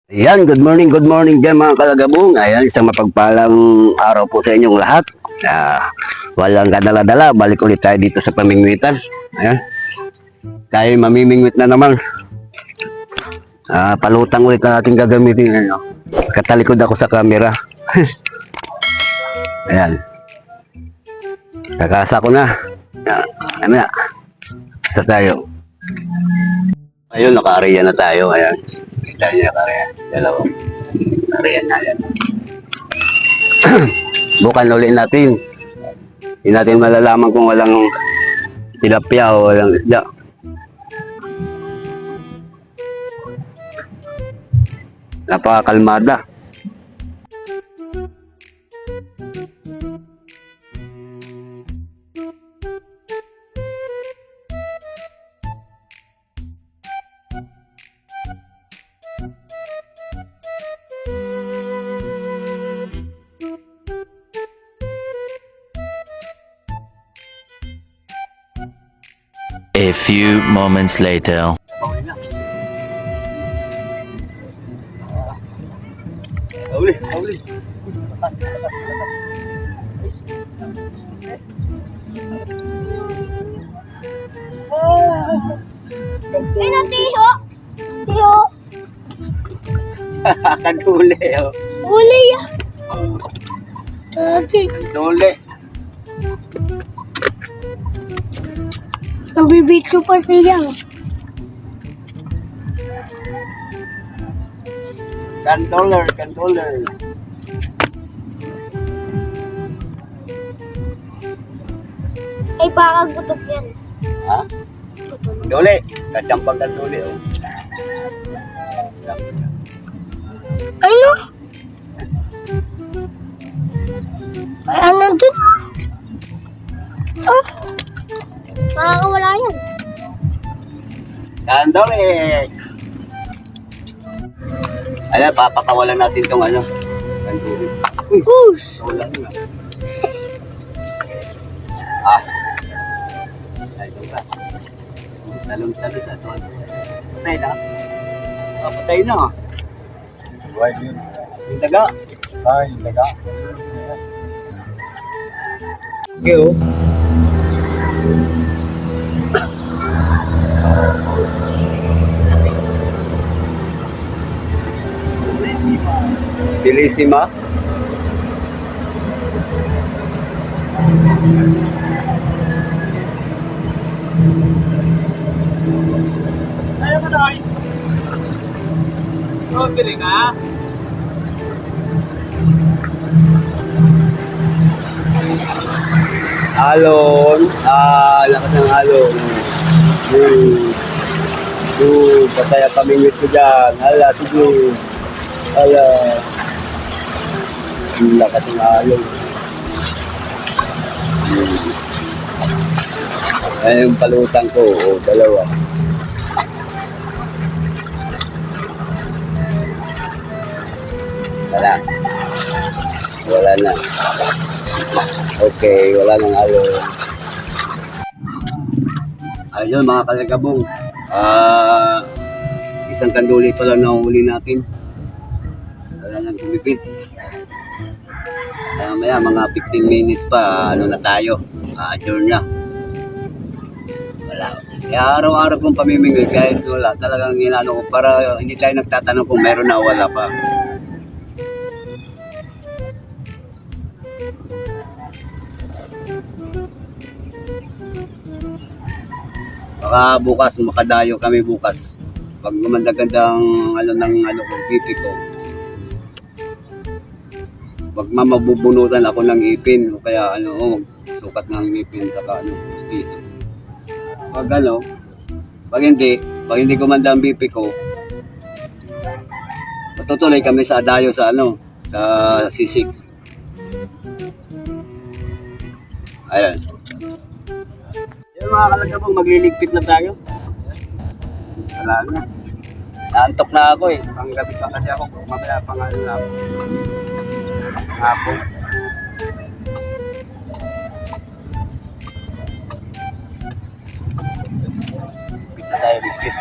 Ayan, good morning dyan mga kalagabong. Ayan, isang mapagpalang araw po sa inyong lahat. Walang kadala-dala, balik ulit tayo dito sa pamingwitan. Ayan, tayo mamimingwit na naman. Palutang ulit na natin gagamitin. Ano. Katalikod ako sa camera. Ayan, kakasa ko na. Ano na, isa tayo. Ayun, naka-area na tayo. Ayan. Kita niya naka-area. Dalawa. Naka-area na yan. Bukan ulit natin. Hindi natin malalaman kung walang tilapia o walang isda. Napakakalmada. A few moments later. Huli, huli. Ano, Tiho? Tiho? Kaduli, oh. Uli ya. Okay. Kaduli. Nabibitso pa siya. Controller, controller. Ay, baka gutok yan. Ha? Duli. Kacampang kaduli, oh. Ay, no. Ay, ano dun? Oh. Nakakawala yan. Kandoli! Ayan, papakawalan natin itong ano. Kandoli. Uy! Push. Wala na. Ay, ito ka. Talong-talong sa ito. Patay na. Patay na. Buhay yun. Yung daga. Yung daga. Okay, oh. Bellissima. Ayaw mo na kayo. Okay ka? Alon. Lakas ng alon. Patay ang pamingit ko dyan. Hala, sige. Hala. Lakas ng alon. Ayan yung palutang ko. Dalawa. Wala na. Okay, wala nang alon. Ayun mga kalagabong. Isang kanduli pa lang nahuli natin. Wala nang kumipit. Maya mga 15 minutes pa, ano na tayo. Adjourn na. Wala. Kaya araw-araw kong pamimingwit kahit wala. Talagang ginano ko para hindi tayo nagtatanong kung meron na o wala pa. Baka bukas, makadayo kami bukas. Pag gumanda-gandang kong pipi ko. Pag mabubunutan ako ng ipin o kaya sukat ng ipin saka justice. Pag hindi gumanda ang pipi ko, matutuloy kami sa dayo sa sa C6. Ayan. Yung mga kalagabong, magliligpit na tayo. Wala na. Naantok na ako eh. Panggabi pa kasi ako. Mamaya pang na ako. Hapon. Ligpit na tayo, ligpit.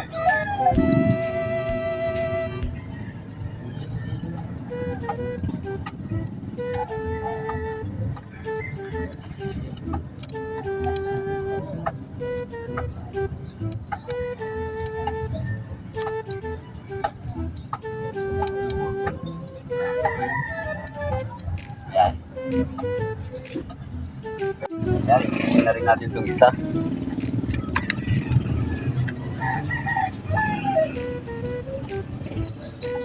Yan, hindi na rin natin itong isa.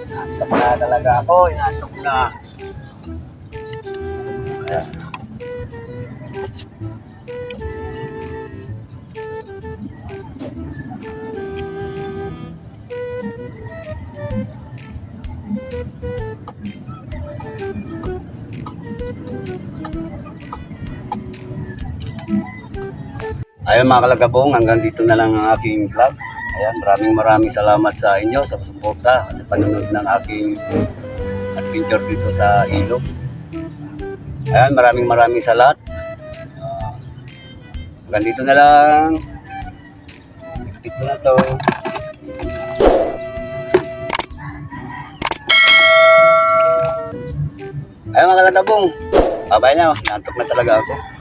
Inantok na talaga ako, inantok na. Ayan. Ayun mga kalagabong, hanggang dito na lang ang aking vlog. Ayan, maraming salamat sa inyo sa suporta at sa panonood ng aking adventure dito sa ilog. Ayan, maraming sa lahat. Hanggang dito na lang. Dito na to. Ayun mga kalagabong, babay na, nantok na talaga ako.